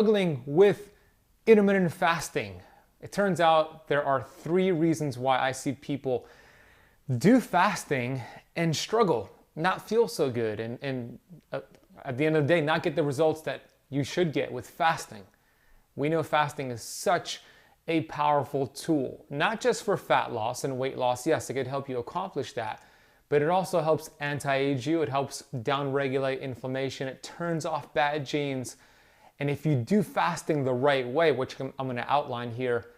Struggling with intermittent fasting. It turns out there are 3 reasons why I see people do fasting and struggle, not feel so good, and at the end of the day, not get the results that you should get with fasting. We know fasting is such a powerful tool, not just for fat loss and weight loss. Yes, it could help you accomplish that, but it also helps anti-age you. It helps downregulate inflammation. It turns off bad genes. And if you do fasting the right way, which I'm going to outline here,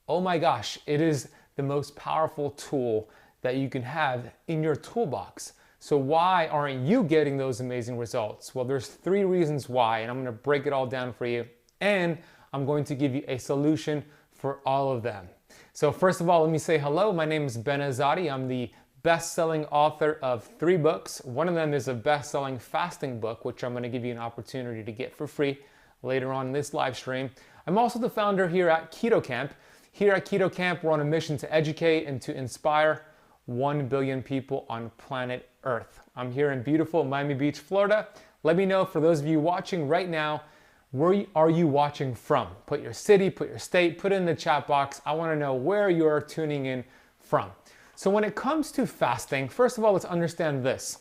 oh my gosh, it is the most powerful tool that you can have in your toolbox. So why aren't you getting those amazing results? Well, there's 3 reasons why, and I'm going to break it all down for you. And I'm going to give you a solution for all of them. So first of all, let me say hello. My name is Ben Azadi. I'm the best-selling author of 3 books. One of them is a best-selling fasting book, which I'm going to give you an opportunity to get for free later on in this live stream. I'm also the founder here at Keto Camp. Here at Keto Camp, we're on a mission to educate and to inspire 1 billion people on planet Earth. I'm here in beautiful Miami Beach, Florida. Let me know, for those of you watching right now, where are you watching from? Put your city, put your state, put it in the chat box. I want to know where you're tuning in from. So when it comes to fasting, first of all, let's understand this.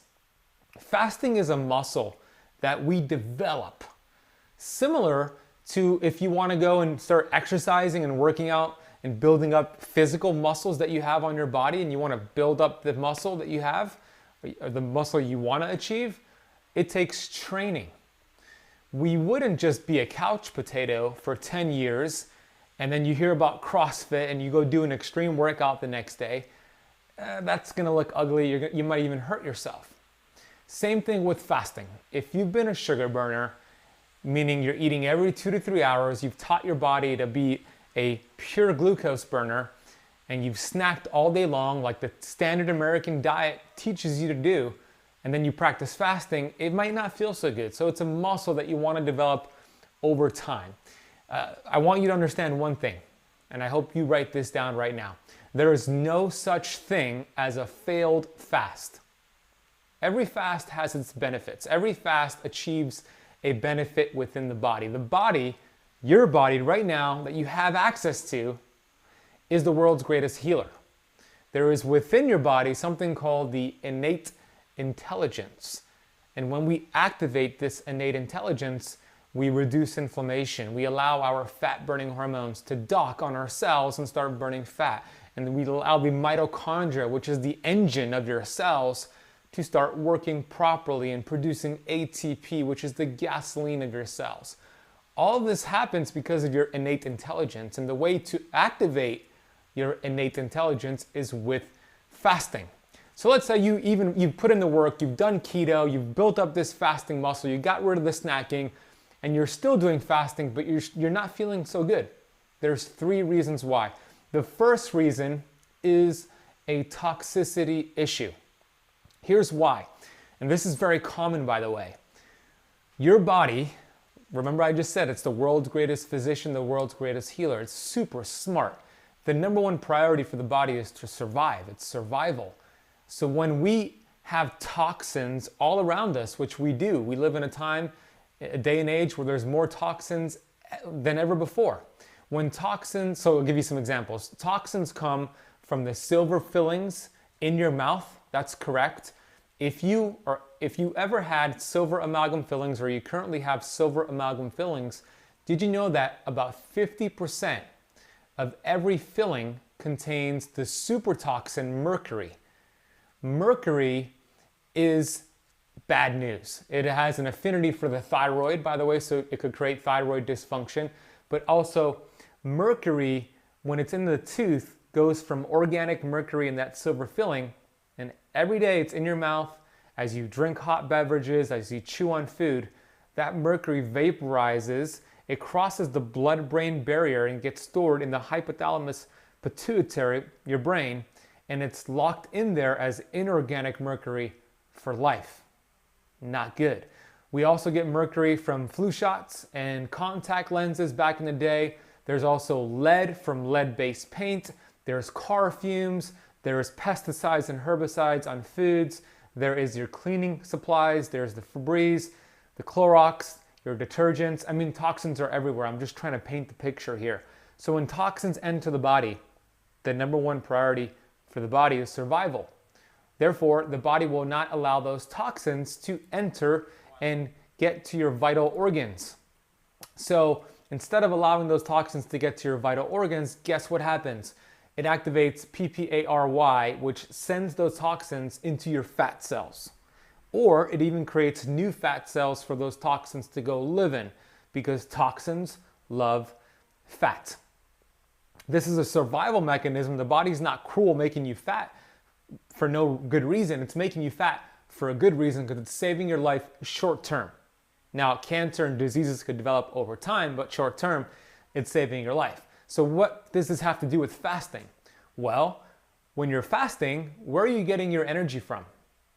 Fasting is a muscle that we develop, similar to if you want to go and start exercising and working out and building up physical muscles that you have on your body, and you want to build up the muscle that you have, or the muscle you want to achieve. It takes training. We wouldn't just be a couch potato for 10 years and then you hear about CrossFit and you go do an extreme workout the next day. That's going to look ugly. You might even hurt yourself. Same thing with fasting. If you've been a sugar burner, meaning you're eating every 2 to 3 hours, you've taught your body to be a pure glucose burner, and you've snacked all day long like the standard American diet teaches you to do, and then you practice fasting, it might not feel so good. So it's a muscle that you want to develop over time. I want you to understand one thing, and I hope you write this down right now. There is no such thing as a failed fast. Every fast has its benefits. Every fast achieves a benefit within the body. The body, your body right now that you have access to, is the world's greatest healer. There is within your body something called the innate intelligence. And when we activate this innate intelligence, we reduce inflammation. We allow our fat-burning hormones to dock on our cells and start burning fat. And we allow the mitochondria, which is the engine of your cells, to start working properly and producing ATP, which is the gasoline of your cells. All of this happens because of your innate intelligence, and the way to activate your innate intelligence is with fasting. So let's say you've put in the work, you've done keto, you've built up this fasting muscle, you got rid of the snacking, and you're still doing fasting, but you're not feeling so good. There's 3 reasons why. The first reason is a toxicity issue. Here's why, and this is very common, by the way. Your body, remember I just said it's the world's greatest physician, the world's greatest healer. It's super smart. The number 1 priority for the body is to survive. It's survival. So when we have toxins all around us, which we do, we live in a time, a day and age where there's more toxins than ever before. When toxins, so I'll give you some examples. Toxins come from the silver fillings in your mouth. That's correct. If you ever had silver amalgam fillings, or you currently have silver amalgam fillings, did you know that about 50% of every filling contains the super toxin mercury? Mercury is bad news. It has an affinity for the thyroid, by the way, so it could create thyroid dysfunction. But also, mercury, when it's in the tooth, goes from organic mercury in that silver filling, and every day it's in your mouth, as you drink hot beverages, as you chew on food, that mercury vaporizes, it crosses the blood-brain barrier and gets stored in the hypothalamus pituitary, your brain, and it's locked in there as inorganic mercury for life. Not good. We also get mercury from flu shots and contact lenses back in the day. There's also lead from lead-based paint. There's car fumes. There's pesticides and herbicides on foods. There is your cleaning supplies. There's the Febreze, the Clorox. your detergents. I mean, toxins are everywhere. I'm just trying to paint the picture here. So when toxins enter the body, the number one priority for the body is survival. Therefore, the body will not allow those toxins to enter and get to your vital organs. So instead of allowing those toxins to get to your vital organs, guess what happens? It activates PPARY, which sends those toxins into your fat cells. Or it even creates new fat cells for those toxins to go live in, because toxins love fat. This is a survival mechanism. The body's not cruel making you fat for no good reason. It's making you fat for a good reason, because it's saving your life short term. Now, cancer and diseases could develop over time, but short term, it's saving your life. So what does this have to do with fasting? Well, when you're fasting, where are you getting your energy from?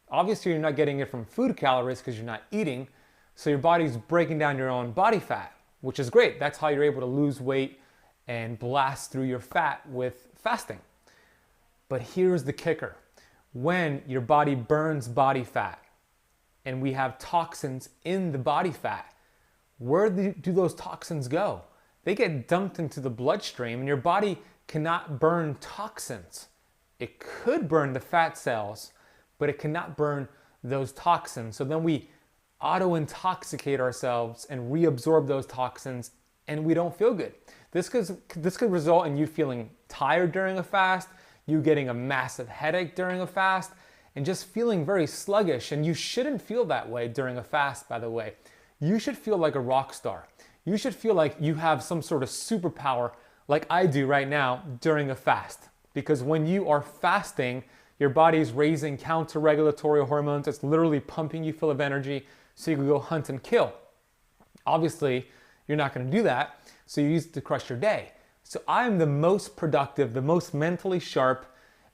Obviously, you're not getting it from food calories because you're not eating. So your body's breaking down your own body fat, which is great. That's how you're able to lose weight and blast through your fat with fasting. But here's the kicker. When your body burns body fat and we have toxins in the body fat, where do those toxins go? They get dumped into the bloodstream, and your body cannot burn toxins. It could burn the fat cells, but it cannot burn those toxins. So then we auto-intoxicate ourselves and reabsorb those toxins, and we don't feel good. This could result in you feeling tired during a fast, you getting a massive headache during a fast, and just feeling very sluggish. And you shouldn't feel that way during a fast, by the way. You should feel like a rock star. You should feel like you have some sort of superpower like I do right now during a fast. Because when you are fasting, your body's raising counter-regulatory hormones. It's literally pumping you full of energy so you can go hunt and kill. Obviously, you're not going to do that, so you use it to crush your day. So I am the most productive, the most mentally sharp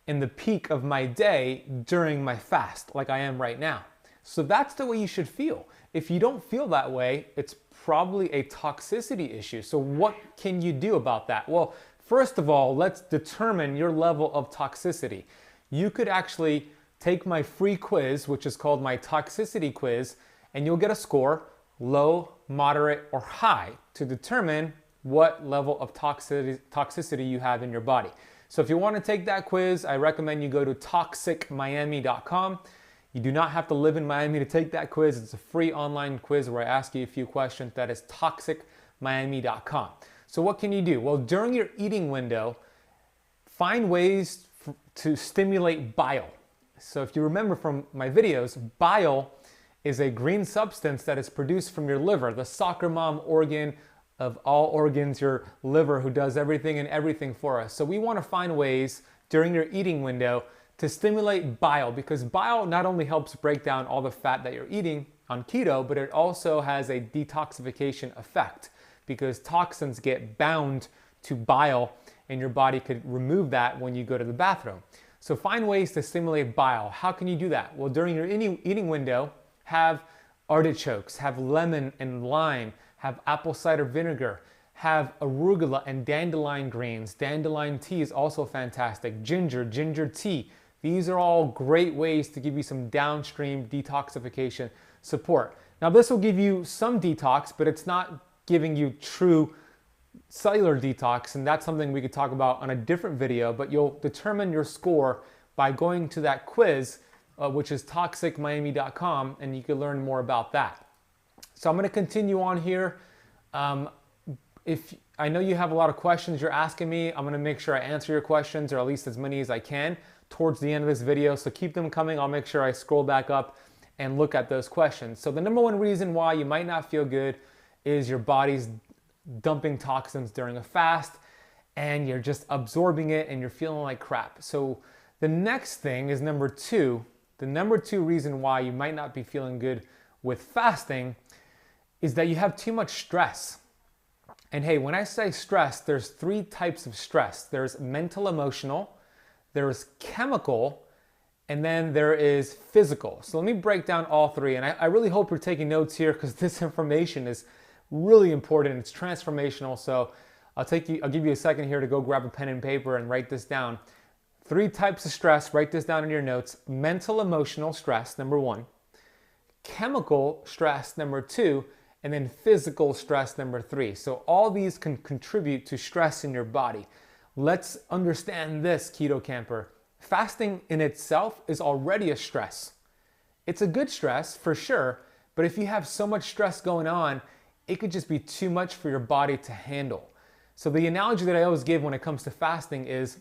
in the peak of my day during my fast, like I am right now. So that's the way you should feel. If you don't feel that way, it's probably a toxicity issue. So what can you do about that? Well, first of all, let's determine your level of toxicity. You could actually take my free quiz, which is called my toxicity quiz, and you'll get a score, low, moderate, or high, to determine what level of toxicity you have in your body. So if you want to take that quiz, I recommend you go to toxicmiami.com. You do not have to live in Miami to take that quiz. It's a free online quiz where I ask you a few questions. That is toxicmiami.com. So what can you do? Well, during your eating window, find ways to stimulate bile. So if you remember from my videos, bile is a green substance that is produced from your liver, the soccer mom organ of all organs, your liver, who does everything and everything for us. So we want to find ways during your eating window to stimulate bile, because bile not only helps break down all the fat that you're eating on keto, but it also has a detoxification effect, because toxins get bound to bile and your body could remove that when you go to the bathroom. So find ways to stimulate bile. How can you do that? Well, during your eating window, have artichokes, have lemon and lime, have apple cider vinegar, have arugula and dandelion greens. Dandelion tea is also fantastic. Ginger tea. These are all great ways to give you some downstream detoxification support. Now, this will give you some detox, but it's not giving you true cellular detox, and that's something we could talk about on a different video, but you'll determine your score by going to that quiz, which is toxicmiami.com, and you can learn more about that. So I'm going to continue on here. If I know you have a lot of questions you're asking me, I'm going to make sure I answer your questions, or at least as many as I can, towards the end of this video. So keep them coming. I'll make sure I scroll back up and look at those questions. So the number one reason why you might not feel good is your body's dumping toxins during a fast, and you're just absorbing it and you're feeling like crap. So the next thing is number two. The number two reason why you might not be feeling good with fasting is that you have too much stress. And hey, when I say stress, there's three types of stress. There's mental, emotional, there's chemical, and then there is physical. So let me break down all three. And I really hope you're taking notes here, because this information is really important. It's transformational. So I'll give you a second here to go grab a pen and paper and write this down. Three types of stress. Write this down in your notes. Mental, emotional stress, number one. Chemical stress, number two. and then physical stress number 3. So all these can contribute to stress in your body. Let's understand this, Keto Camper. Fasting in itself is already a stress. It's a good stress for sure, but if you have so much stress going on, it could just be too much for your body to handle. So the analogy that I always give when it comes to fasting is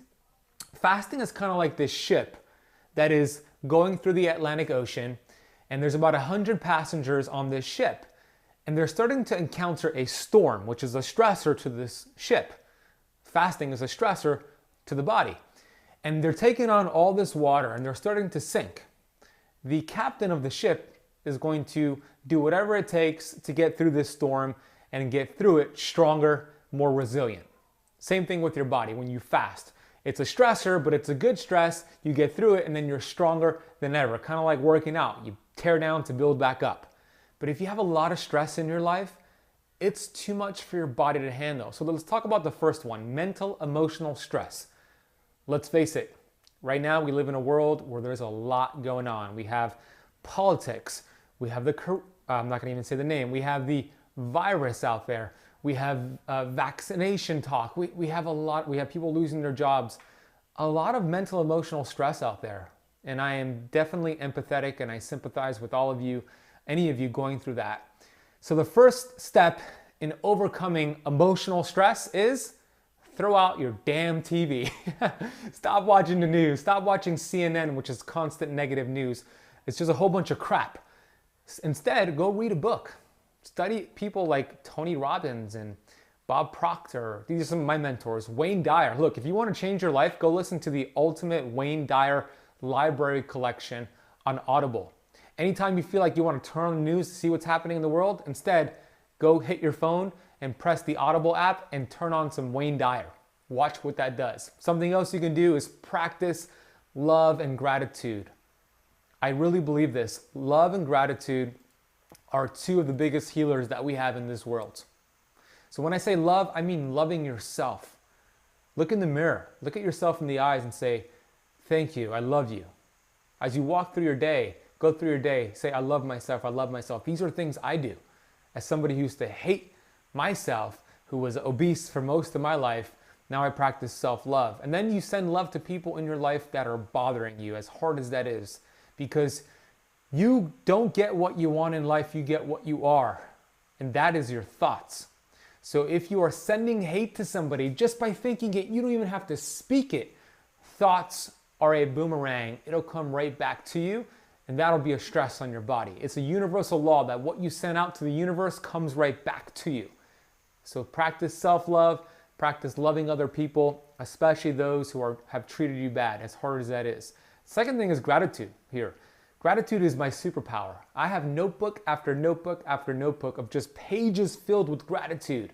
kind of like this ship that is going through the Atlantic Ocean, and there's about 100 passengers on this ship, and they're starting to encounter a storm, which is a stressor to this ship. Fasting is a stressor to the body. And they're taking on all this water and they're starting to sink. The captain of the ship is going to do whatever it takes to get through this storm and get through it stronger, more resilient. Same thing with your body when you fast. It's a stressor, but it's a good stress. You get through it and then you're stronger than ever. Kind of like working out. You tear down to build back up. But if you have a lot of stress in your life, it's too much for your body to handle. So let's talk about the first one, mental, emotional stress. Let's face it, right now we live in a world where there's a lot going on. We have politics, we have I'm not gonna even say the name, we have the virus out there, we have vaccination talk, we have people losing their jobs, a lot of mental, emotional stress out there. And I am definitely empathetic and I sympathize with all of you, any of you going through that. So the first step in overcoming emotional stress is throw out your damn TV. Stop watching the news. Stop watching CNN, which is constant negative news. It's just a whole bunch of crap. Instead, go read a book. Study people like Tony Robbins and Bob Proctor. These are some of my mentors. Wayne Dyer. Look, if you want to change your life, go listen to the Ultimate Wayne Dyer Library Collection on Audible. Anytime you feel like you want to turn on the news to see what's happening in the world, instead, go hit your phone and press the Audible app and turn on some Wayne Dyer. Watch what that does. Something else you can do is practice love and gratitude. I really believe this. Love and gratitude are two of the biggest healers that we have in this world. So when I say love, I mean loving yourself. Look in the mirror. Look at yourself in the eyes and say, thank you, I love you. As you walk through your day, go through your day, say, I love myself, I love myself. These are things I do. As somebody who used to hate myself, who was obese for most of my life, now I practice self-love. And then you send love to people in your life that are bothering you, as hard as that is, because you don't get what you want in life, you get what you are. And that is your thoughts. So if you are sending hate to somebody just by thinking it, you don't even have to speak it. Thoughts are a boomerang. It'll come right back to you, and that'll be a stress on your body. It's a universal law that what you send out to the universe comes right back to you. So practice self-love, practice loving other people, especially those who have treated you bad, as hard as that is. Second thing is gratitude here. Gratitude is my superpower. I have notebook after notebook after notebook of just pages filled with gratitude.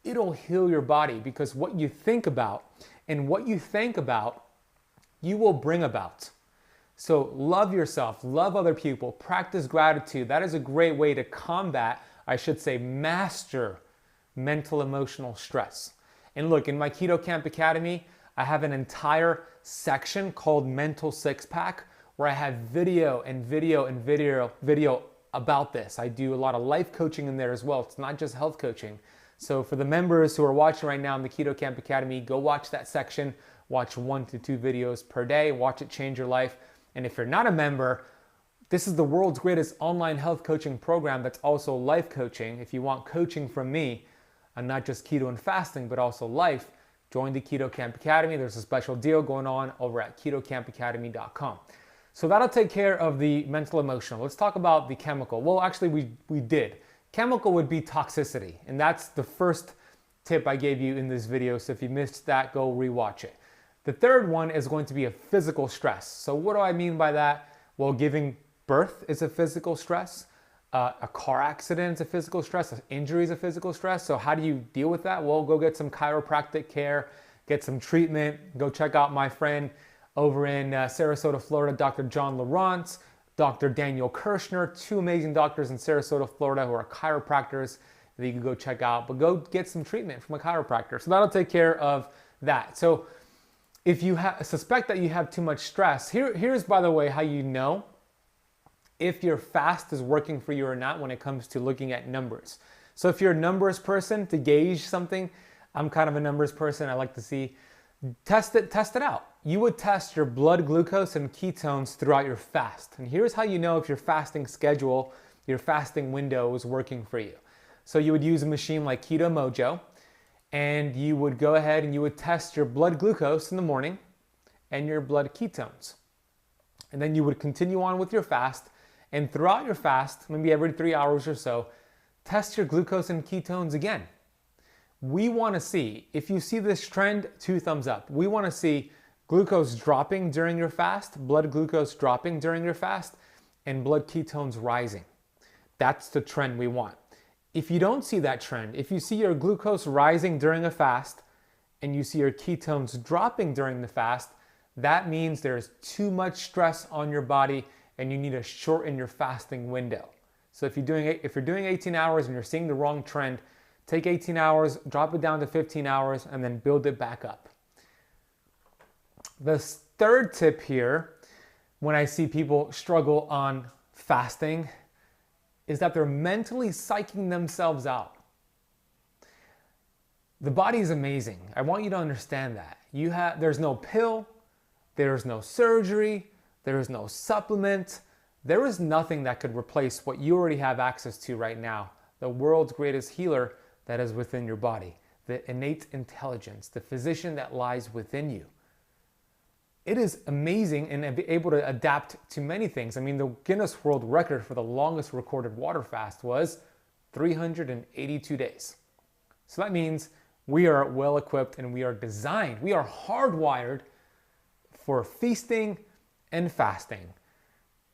It'll heal your body because what you think about and what you think about, you will bring about. So love yourself, love other people, practice gratitude. That is a great way to combat, I should say, master mental emotional stress. And look, in my Keto Camp Academy, I have an entire section called Mental Six Pack where I have video about this. I do a lot of life coaching in there as well. It's not just health coaching. So for the members who are watching right now in the Keto Camp Academy, go watch that section. Watch 1 to 2 videos per day. Watch it change your life. And if you're not a member, this is the world's greatest online health coaching program that's also life coaching. If you want coaching from me, and not just keto and fasting, but also life, join the Keto Camp Academy. There's a special deal going on over at ketocampacademy.com. So that'll take care of the mental emotional. Let's talk about the chemical. Well, actually we did. Chemical would be toxicity. And that's the first tip I gave you in this video. So if you missed that, go rewatch it. The third one is going to be a physical stress. So what do I mean by that? Well, giving birth is a physical stress. A car accident is a physical stress. An injury is a physical stress. So how do you deal with that? Well, go get some chiropractic care, get some treatment. Go check out my friend over in Sarasota, Florida, Dr. John Lawrence, Dr. Daniel Kirshner, two amazing doctors in Sarasota, Florida who are chiropractors that you can go check out. But go get some treatment from a chiropractor. So that'll take care of that. So if you suspect that you have too much stress, here's, by the way, how you know if your fast is working for you or not when it comes to looking at numbers. So if you're a numbers person, to gauge something, I'm kind of a numbers person, I like to see, test it out. You would test your blood glucose and ketones throughout your fast. And here's how you know if your fasting schedule, your fasting window is working for you. So you would use a machine like Keto Mojo, and you would go ahead and you would test your blood glucose in the morning and your blood ketones. And then you would continue on with your fast, and throughout your fast, maybe every 3 hours or so, test your glucose and ketones again. We want to see, if you see this trend, 2 thumbs up. We want to see glucose dropping during your fast, blood glucose dropping during your fast, and blood ketones rising. That's the trend we want. If you don't see that trend, if you see your glucose rising during a fast and you see your ketones dropping during the fast, that means there's too much stress on your body and you need to shorten your fasting window. So if you're doing 18 hours and you're seeing the wrong trend, take 18 hours, drop it down to 15 hours, and then build it back up. The third tip here, when I see people struggle on fasting, is that they're mentally psyching themselves out. The body is amazing. I want you to understand that. There's no pill, there's no surgery, there is no supplement, there is nothing that could replace what you already have access to right now. The world's greatest healer that is within your body, the innate intelligence, the physician that lies within you. It is amazing and able to adapt to many things. I mean, the Guinness World Record for the longest recorded water fast was 382 days. So that means we are well equipped and we are designed, we are hardwired for feasting and fasting.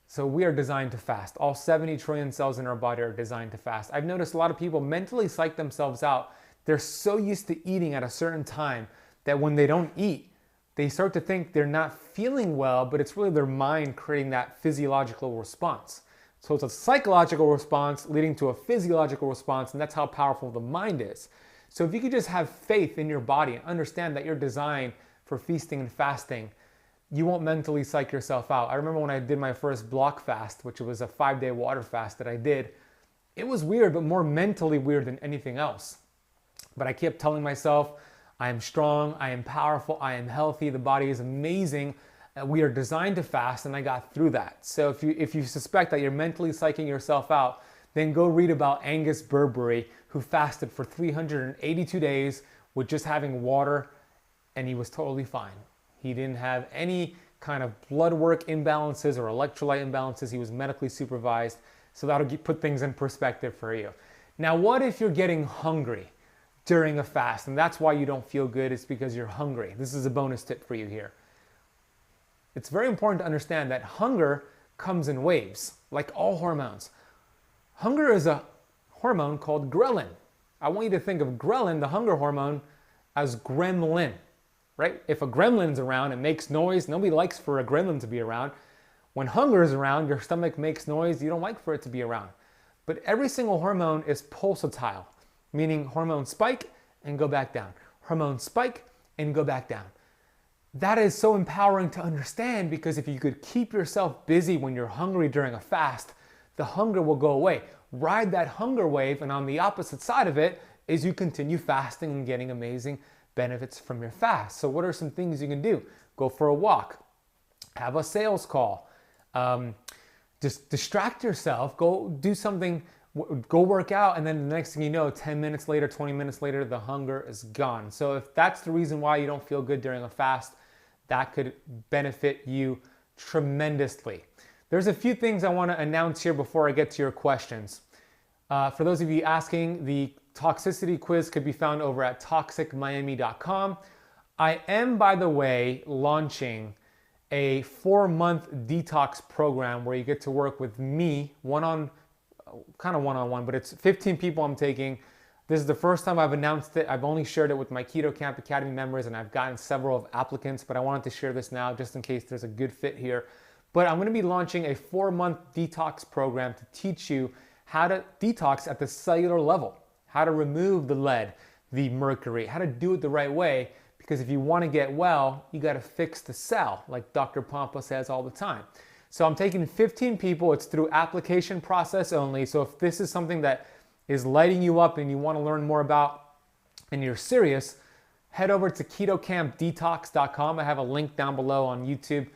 So we are designed to fast. All 70 trillion cells in our body are designed to fast. I've noticed a lot of people mentally psych themselves out. They're so used to eating at a certain time that when they don't eat, they start to think they're not feeling well, but it's really their mind creating that physiological response. So it's a psychological response leading to a physiological response, and that's how powerful the mind is. So if you could just have faith in your body and understand that you're designed for feasting and fasting, you won't mentally psych yourself out. I remember when I did my first block fast, which was a 5-day water fast that I did, it was weird, but more mentally weird than anything else. But I kept telling myself, I am strong, I am powerful, I am healthy, the body is amazing, we are designed to fast, and I got through that. So if you suspect that you're mentally psyching yourself out, then go read about Angus Burberry, who fasted for 382 days with just having water, and he was totally fine. He didn't have any kind of blood work imbalances or electrolyte imbalances. He was medically supervised. So that'll put things in perspective for you. Now, what if you're getting hungry during a fast, and that's why you don't feel good? It's because you're hungry. This is a bonus tip for you here. It's very important to understand that hunger comes in waves, like all hormones. Hunger is a hormone called ghrelin. I want you to think of ghrelin, the hunger hormone, as gremlin, right? If a gremlin's around, it makes noise. Nobody likes for a gremlin to be around. When hunger is around, your stomach makes noise. You don't like for it to be around. But every single hormone is pulsatile, meaning hormones spike and go back down. Hormones spike and go back down. That is so empowering to understand, because if you could keep yourself busy when you're hungry during a fast, the hunger will go away. Ride that hunger wave, and on the opposite side of it is you continue fasting and getting amazing benefits from your fast. So what are some things you can do? Go for a walk, have a sales call, just distract yourself, go do something, go work out, and then the next thing you know, 10 minutes later, 20 minutes later, the hunger is gone. So if that's the reason why you don't feel good during a fast, that could benefit you tremendously. There's a few things I want to announce here before I get to your questions. For those of you asking, the Toxicity quiz could be found over at toxicmiami.com. I am, by the way, launching a 4-month detox program where you get to work with me one-on-one, but it's 15 people I'm taking. This is the first time I've announced it. I've only shared it with my Keto Camp Academy members, and I've gotten several of applicants, but I wanted to share this now just in case there's a good fit here. But I'm going to be launching a 4-month detox program to teach you how to detox at the cellular level, how to remove the lead, the mercury, how to do it the right way. Because if you want to get well, you got to fix the cell, like Dr. Pompa says all the time. So I'm taking 15 people. It's through application process only. So if this is something that is lighting you up and you want to learn more about and you're serious, head over to ketocampdetox.com. I have a link down below on YouTube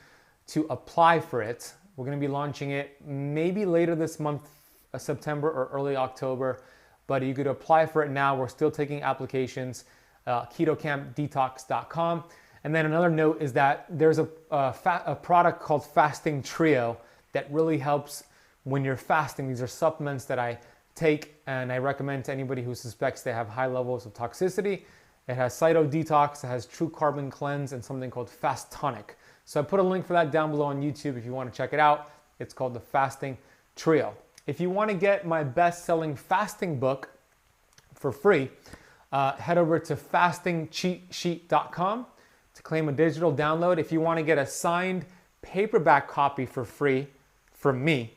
to apply for it. We're going to be launching it maybe later this month, September or early October, but you could apply for it now. We're still taking applications, ketocampdetox.com. And then another note is that there's a product called Fasting Trio that really helps when you're fasting. These are supplements that I take and I recommend to anybody who suspects they have high levels of toxicity. It has Cyto Detox, it has True Carbon Cleanse, and something called Fast Tonic. So I put a link for that down below on YouTube if you want to check it out. It's called the Fasting Trio. If you want to get my best-selling fasting book for free, head over to fastingcheatsheet.com to claim a digital download. If you want to get a signed paperback copy for free from me,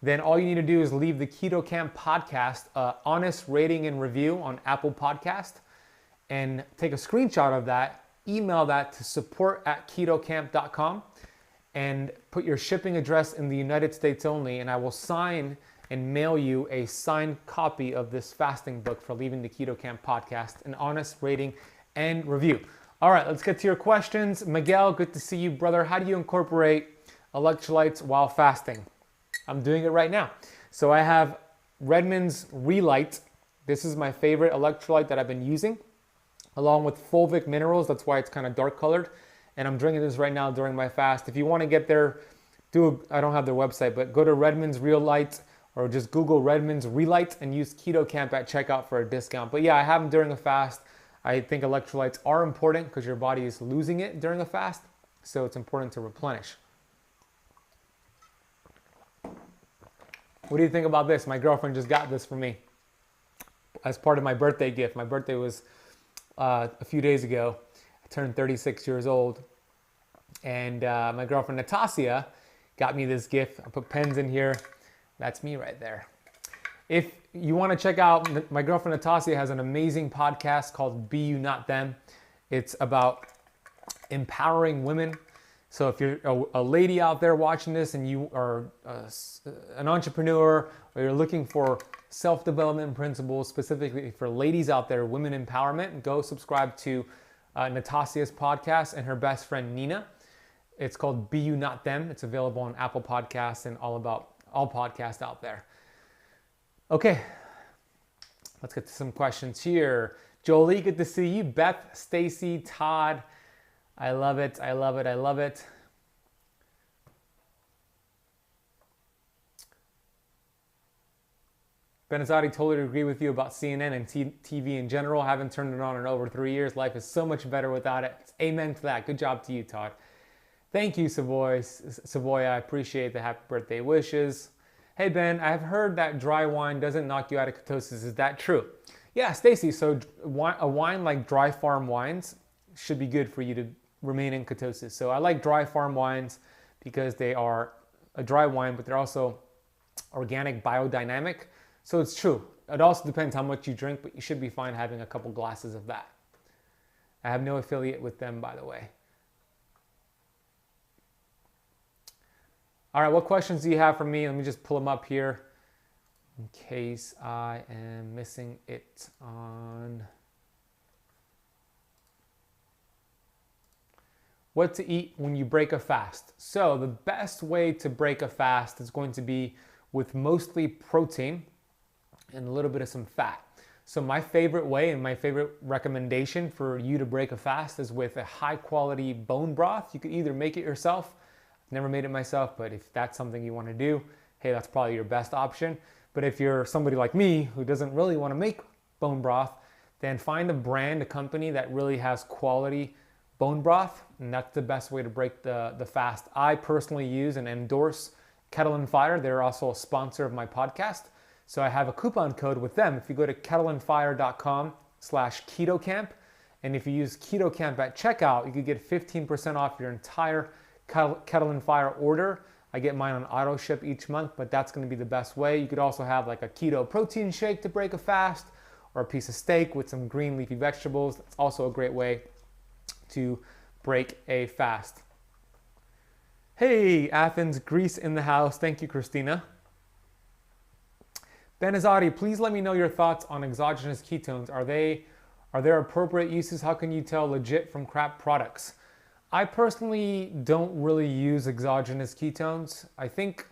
then all you need to do is leave the Keto Camp podcast honest rating and review on Apple Podcast and take a screenshot of that, email that to support@ketocamp.com and put your shipping address in the United States only, and I will sign and mail you a signed copy of this fasting book for leaving the Keto Camp podcast, an honest rating and review. All right, let's get to your questions. Miguel, good to see you, brother. How do you incorporate electrolytes while fasting? I'm doing it right now. So I have Redmond's Relight. This is my favorite electrolyte that I've been using, along with fulvic minerals. That's why it's kind of dark colored. And I'm drinking this right now during my fast. If you want to get there, I don't have their website, but go to Redmond's Relight or just Google Redmond's Relight and use Keto Camp at checkout for a discount. But yeah, I have them during a fast. I think electrolytes are important because your body is losing it during a fast. So it's important to replenish. What do you think about this? My girlfriend just got this for me as part of my birthday gift. My birthday was a few days ago. I turned 36 years old. And my girlfriend Natasha got me this gift. I put pens in here. That's me right there. If you want to check out, my girlfriend Natasha has an amazing podcast called Be You Not Them. It's about empowering women. So if you're a lady out there watching this and you are an entrepreneur or you're looking for self-development principles, specifically for ladies out there, women empowerment, go subscribe to Natasha's podcast and her best friend Nina. It's called Be You Not Them. It's available on Apple Podcasts and all podcasts out there. Okay, let's get to some questions here. Jolie, good to see you. Beth, Stacy, Todd, I love it, I love it, I love it. Ben Azadi, totally agree with you about CNN and TV in general. Haven't turned it on in over 3 years. Life is so much better without it. Amen to that. Good job to you, Todd. Thank you, Savoy. I appreciate the happy birthday wishes. Hey, Ben, I've heard that dry wine doesn't knock you out of ketosis. Is that true? Yeah, Stacy, so a wine like Dry Farm wines should be good for you to remain in ketosis. So I like Dry Farm wines because they are a dry wine, but they're also organic, biodynamic. So it's true. It also depends how much you drink, but you should be fine having a couple glasses of that. I have no affiliate with them, by the way. All right, what questions do you have for me? Let me just pull them up here in case I am missing it on. What to eat when you break a fast. So the best way to break a fast is going to be with mostly protein and a little bit of some fat. So my favorite way and my favorite recommendation for you to break a fast is with a high quality bone broth. You could either make it yourself. I've never made it myself, but if that's something you want to do, hey, that's probably your best option. But if you're somebody like me who doesn't really want to make bone broth, then find a brand, a company that really has quality bone broth, and that's the best way to break the fast. I personally use and endorse Kettle & Fire. They're also a sponsor of my podcast. So I have a coupon code with them. If you go to kettleandfire.com/ketocamp, and if you use KetoCamp at checkout, you could get 15% off your entire Kettle & Fire order. I get mine on auto ship each month, but that's going to be the best way. You could also have like a keto protein shake to break a fast, or a piece of steak with some green leafy vegetables. That's also a great way to break a fast. Hey, Athens, Greece in the house. Thank you, Christina. Ben Azadi, please let me know your thoughts on exogenous ketones. Are there appropriate uses? How can you tell legit from crap products? I personally don't really use exogenous ketones. I think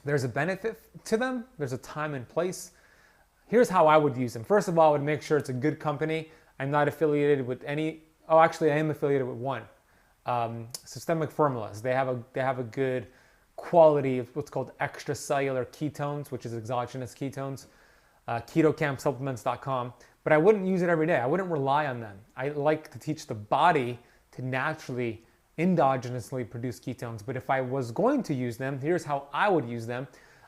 there's a benefit to them. There's a time and place. Here's how I would use them. First of all, I would make sure it's a good company. I'm not affiliated with any. Oh, actually, I am affiliated with one. Systemic Formulas. They have a good quality of what's called extracellular ketones, which is exogenous ketones. KetoCampSupplements.com. But I wouldn't use it every day. I wouldn't rely on them. I like to teach the body to naturally, endogenously produce ketones. But if I was going to use them, here's how I would use them.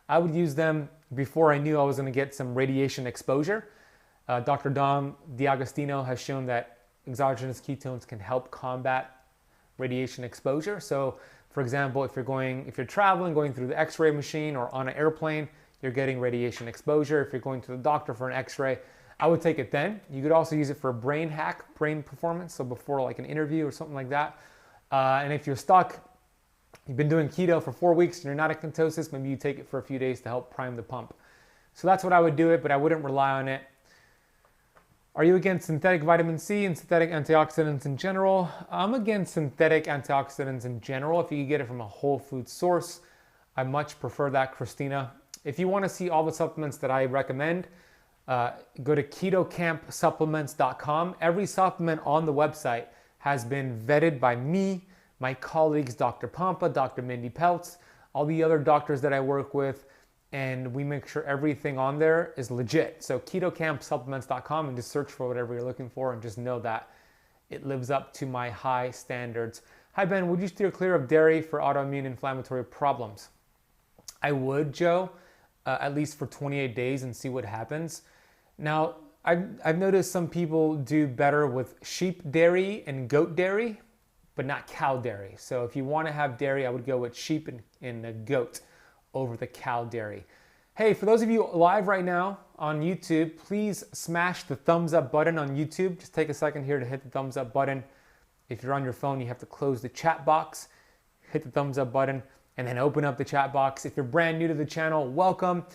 I would use them before I knew I was going to get some radiation exposure. Dr. Dom D'Agostino has shown that exogenous ketones can help combat radiation exposure. So, for example, if you're traveling, going through the X-ray machine or on an airplane, you're getting radiation exposure. If you're going to the doctor for an X-ray, I would take it then. You could also use it for brain hack, brain performance. So before like an interview or something like that. And if you're stuck, you've been doing keto for 4 weeks and you're not in ketosis, maybe you take it for a few days to help prime the pump. So that's what I would do it, but I wouldn't rely on it. Are you against synthetic vitamin C and synthetic antioxidants in general? I'm against synthetic antioxidants in general. If you can get it from a whole food source, I much prefer that, Christina. If you want to see all the supplements that I recommend, go to KetoCampSupplements.com. Every supplement on the website has been vetted by me, my colleagues, Dr. Pampa, Dr. Mindy Peltz, all the other doctors that I work with, and we make sure everything on there is legit. So KetoCampSupplements.com, and just search for whatever you're looking for and just know that it lives up to my high standards. Hi Ben, would you steer clear of dairy for autoimmune inflammatory problems? I would, Joe, at least for 28 days and see what happens. Now, I've noticed some people do better with sheep dairy and goat dairy, but not cow dairy. So if you want to have dairy, I would go with sheep and goat over the cow dairy. Hey, for those of you live right now on YouTube, please smash the thumbs up button on YouTube. Just take a second here to hit the thumbs up button. If you're on your phone, you have to close the chat box, hit the thumbs up button, and then open up the chat box. If you're brand new to the channel, welcome.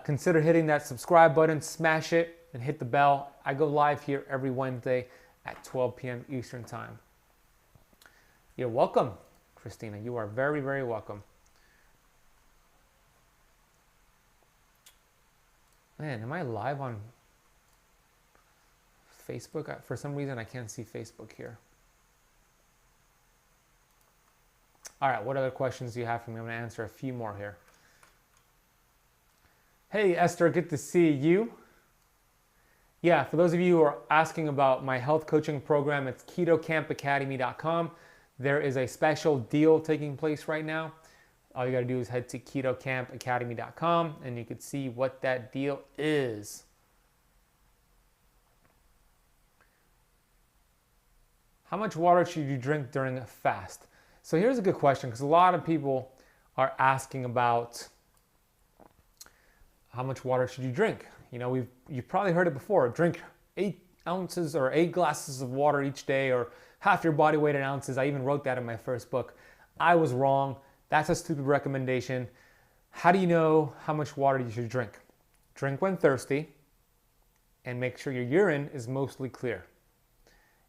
Consider hitting that subscribe button, smash it, and hit the bell. I go live here every Wednesday at 12 p.m. Eastern Time. You're welcome, Christina. You are very, very welcome. Man, am I live on Facebook? For some reason, I can't see Facebook here. All right, what other questions do you have for me? I'm going to answer a few more here. Hey, Esther, good to see you. Yeah, for those of you who are asking about my health coaching program, it's KetoCampAcademy.com. There is a special deal taking place right now. All you got to do is head to KetoCampAcademy.com and you can see what that deal is. How much water should you drink during a fast? So here's a good question, because a lot of people are asking about how much water should you drink. You know, you've probably heard it before. Drink 8 ounces or 8 glasses of water each day, or half your body weight in ounces. I even wrote that in my first book. I was wrong. That's a stupid recommendation. How do you know how much water you should drink? Drink when thirsty and make sure your urine is mostly clear.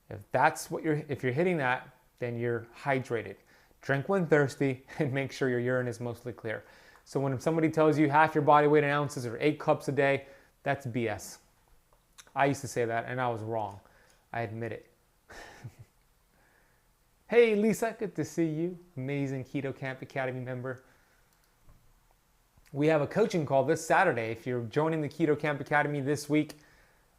If you're hitting that, then you're hydrated. Drink when thirsty and make sure your urine is mostly clear. So when somebody tells you half your body weight in ounces or 8 cups a day, that's BS. I used to say that and I was wrong. I admit it. Hey Lisa, good to see you. Amazing Keto Camp Academy member. We have a coaching call this Saturday. If you're joining the Keto Camp Academy this week,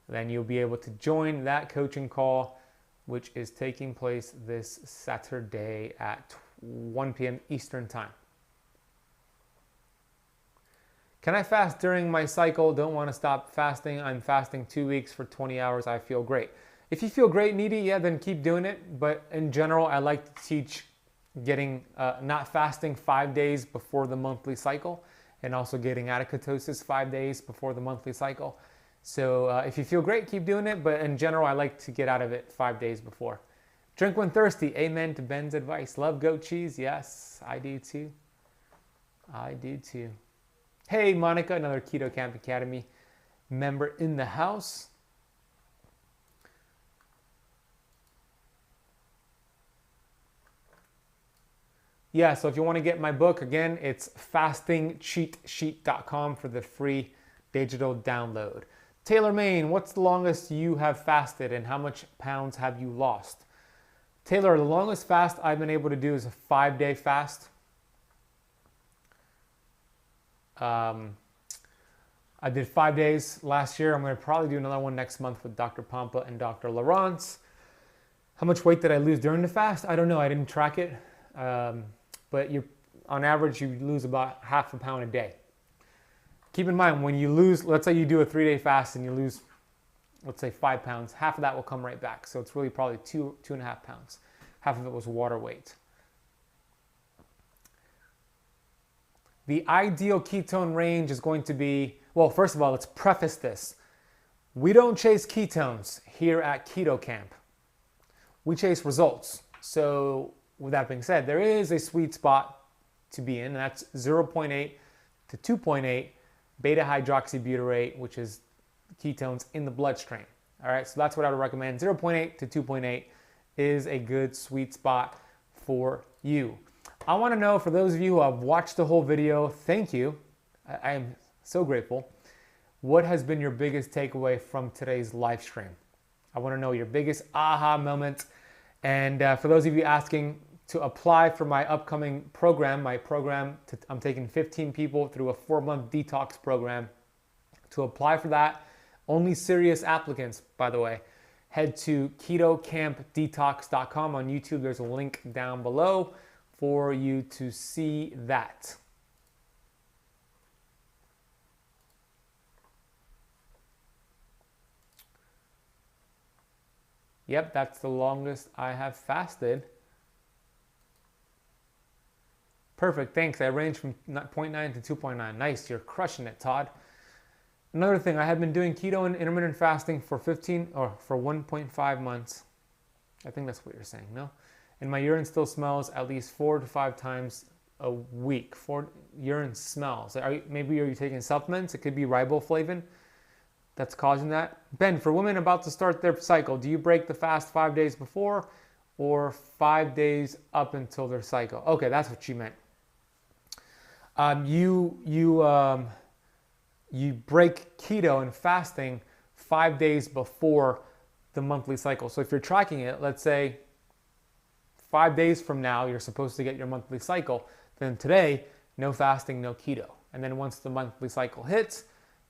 then you'll be able to join that coaching call, which is taking place this Saturday at 1 p.m. Eastern Time. Can I fast during my cycle? Don't want to stop fasting. I'm fasting 2 weeks for 20 hours. I feel great. If you feel great, Needy, yeah, then keep doing it. But in general, I like to teach getting not fasting 5 days before the monthly cycle, and also getting out of ketosis 5 days before the monthly cycle. So if you feel great, keep doing it. But in general, I like to get out of it 5 days before. Drink when thirsty. Amen to Ben's advice. Love goat cheese. Yes, I do too. I do too. Hey, Monica, another Keto Camp Academy member in the house. Yeah, so if you want to get my book, again, it's fastingcheatsheet.com for the free digital download. Taylor Maine, what's the longest you have fasted and how much pounds have you lost? Taylor, the longest fast I've been able to do is a 5-day fast. I did 5 days last year. I'm going to probably do another one next month with Dr. Pompa and Dr. Laurence. How much weight did I lose during the fast? I don't know. I didn't track it. But on average, you lose about half a pound a day. Keep in mind, when you lose, let's say you do a 3-day fast and you lose, let's say 5 pounds, half of that will come right back. So it's really probably 2.5 pounds. Half of it was water weight. The ideal ketone range is going to be, well, first of all, let's preface this. We don't chase ketones here at Keto Camp. We chase results. So with that being said, there is a sweet spot to be in, and that's 0.8 to 2.8 beta hydroxybutyrate, which is ketones in the bloodstream. All right, so that's what I would recommend. 0.8 to 2.8 is a good sweet spot for you. I want to know, for those of you who have watched the whole video, thank you. I am so grateful. What has been your biggest takeaway from today's live stream? I want to know your biggest aha moment. And for those of you asking to apply for my upcoming program, I'm taking 15 people through a 4-month detox program. To apply for that, only serious applicants, by the way, head to ketocampdetox.com on YouTube. There's a link down below for you to see that. Yep, that's the longest I have fasted. Perfect, thanks. I range from 0.9 to 2.9. Nice, you're crushing it, Todd. Another thing, I have been doing keto and intermittent fasting for 1.5 months. I think that's what you're saying, no? And my urine still smells at least 4 to 5 times a week. Urine smells. Maybe are you taking supplements? It could be riboflavin that's causing that. Ben, for women about to start their cycle, do you break the fast 5 days before or 5 days up until their cycle? Okay, that's what you meant. You break keto and fasting 5 days before the monthly cycle. So if you're tracking it, let's say 5 days from now, you're supposed to get your monthly cycle. Then today, no fasting, no keto. And then once the monthly cycle hits,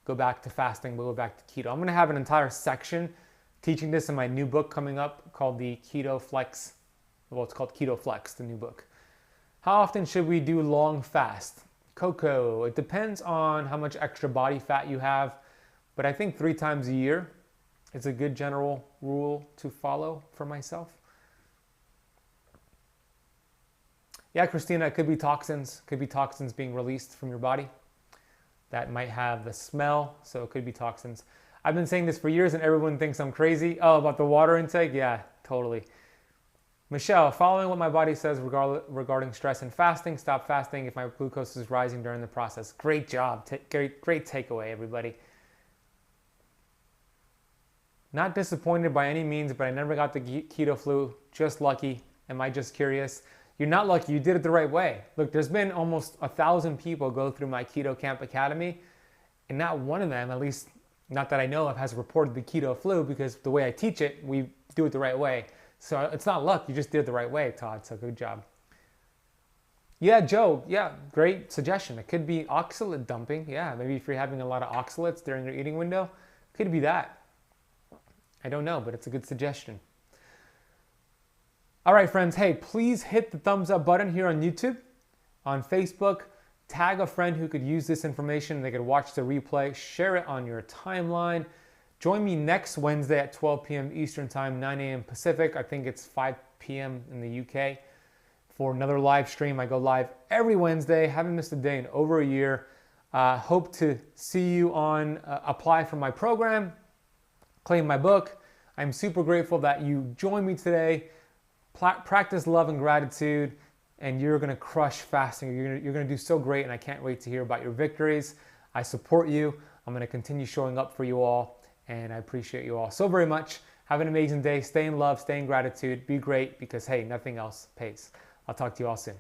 go back to fasting, we'll go back to keto. I'm going to have an entire section teaching this in my new book coming up called the Keto Flex. Well, it's called Keto Flex, the new book. How often should we do long fast? Coco, it depends on how much extra body fat you have, but I think 3 times a year is a good general rule to follow for myself. Yeah, Christina, it could be toxins. Could be toxins being released from your body that might have the smell, so it could be toxins. I've been saying this for years and everyone thinks I'm crazy. Oh, about the water intake? Yeah, totally. Michelle, following what my body says regarding stress and fasting, stop fasting if my glucose is rising during the process. Great job. Great takeaway, everybody. Not disappointed by any means, but I never got the keto flu. Just lucky. Am I just curious? You're not lucky. You did it the right way. Look, there's been almost 1,000 people go through my Keto Camp Academy, and not one of them, at least not that I know of, has reported the keto flu, because the way I teach it, we do it the right way. So it's not luck. You just did it the right way, Todd. So good job. Yeah, Joe. Yeah, great suggestion. It could be oxalate dumping. Yeah, maybe if you're having a lot of oxalates during your eating window, could be that. I don't know, but it's a good suggestion. All right, friends. Hey, please hit the thumbs up button here on YouTube, on Facebook. Tag a friend who could use this information. They could watch the replay. Share it on your timeline. Join me next Wednesday at 12 p.m. Eastern Time, 9 a.m. Pacific. I think it's 5 p.m. in the UK for another live stream. I go live every Wednesday. Haven't missed a day in over a year. Hope to see you on apply for my program, claim my book. I'm super grateful that you joined me today. practice love and gratitude, and you're gonna crush fasting. You're gonna do so great, and I can't wait to hear about your victories. I support you. I'm gonna continue showing up for you all, and I appreciate you all so very much. Have an amazing day. Stay in love, stay in gratitude, be great, because hey, nothing else pays. I'll talk to you all soon.